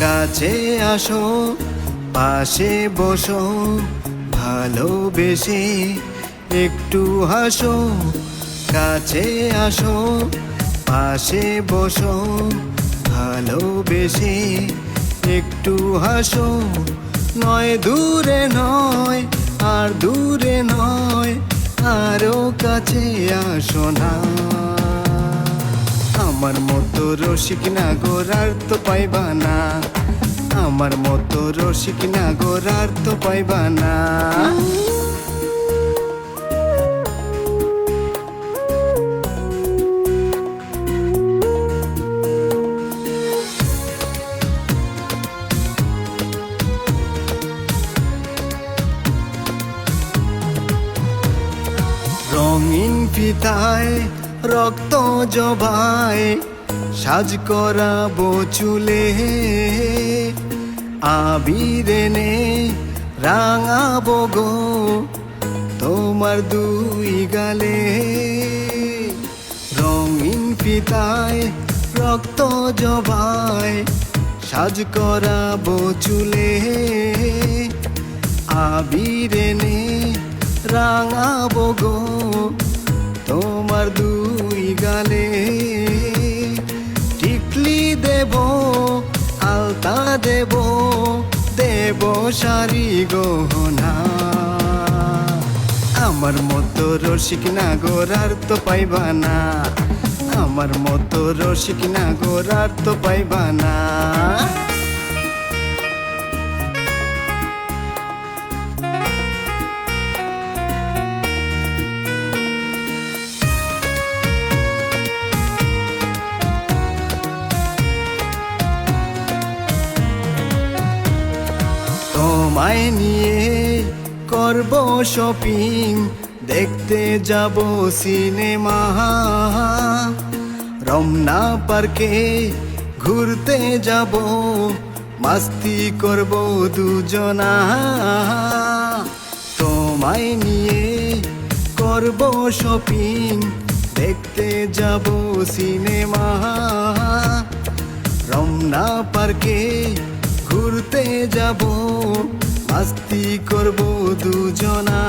কাছে আসো, পাশে বসো, ভালোবেসে একটু হাসো। কাছে আসো, পাশে বসো, ভালোবেসে একটু হাসো। নয় দূরে নয়, আর দূরে নয়, আরো কাছে আসো না। আমার মতো রসিক নাগর আর তো পাইবা না, আমার মতো রসিক নাগর আর তো পাইবা না। রঙিন ফিতায় রক্ত জবায় সাজ করাবো চুলে, আবির এনে রাঙাবো গো তোমার দুই গালে। রঙিন ফিতায় রক্ত জবায় সাজ করাবো চুলে, আবির এনে রাঙাবো গো তোমার দুই গালে। টিকলি দেব, আলতা দেব, দেব শাড়ি গহনা। আমার মতো রসিক নাগর আর তো পাইবা না, আমার মতো রসিক নাগর আর তো পাইবা না। তোমায় নিয়ে করব শপিং, দেখতে যাব সিনেমা। রমনা পার্কে ঘুরতে যাব, মাস্তি করব দুজনা। তোমায় নিয়ে করব শপিং, দেখতে যাব সিনেমা। রমনা পার্কে ঘুরতে যাব, মাস্তি করব দুজনা।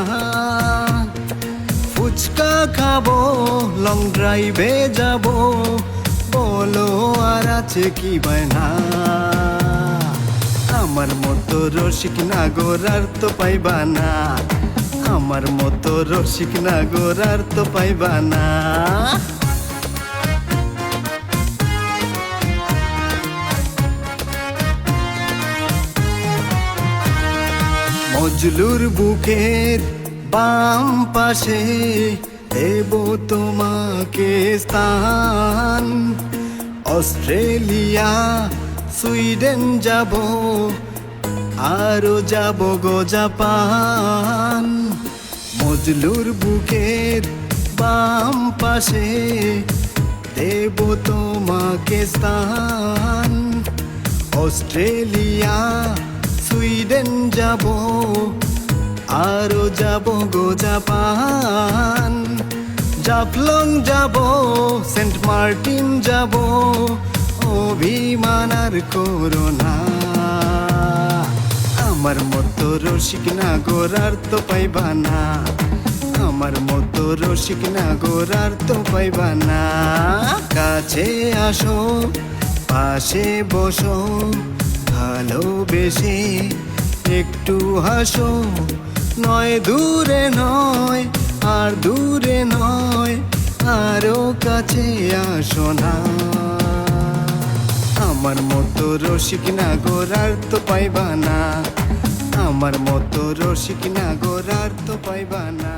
ফুচকা খাবো, লং ড্রাইভে যাব, বলো আর আছে কি বায়না। আমার মতো রসিক নাগর আর তো পাইবা না, আমার মতো রসিক নাগর আর তো পাইবা না। মজলুর বুকের বাম পাশে দেব তোমাকে স্থান। অস্ট্রেলিয়া সুইডেন যাব, আরো যাব গো জাপান। মজলুর বুকের বাম পাশে দেব তোমাকে স্থান। অস্ট্রেলিয়া সুইডেন যাব, আরো যাব গো জাপান। জাফলং যাব, সেন্ট মার্টিন যাব, অভিমান আর করো না। আমার মতো রসিক নাগর আর তো পাইবা না, আমার মতো রসিক নাগর আর তো পাইবা না। কাছে আসো, পাশে বসো, ভালোবেসে একটু হাসো। নয় দূরে নয়, আর দূরে নয়, আরো কাছে আসো না। আমার মতো রসিক নাগর আর তো পাইবা না, আমার মতো রসিক নাগর আর তো পাইবা না।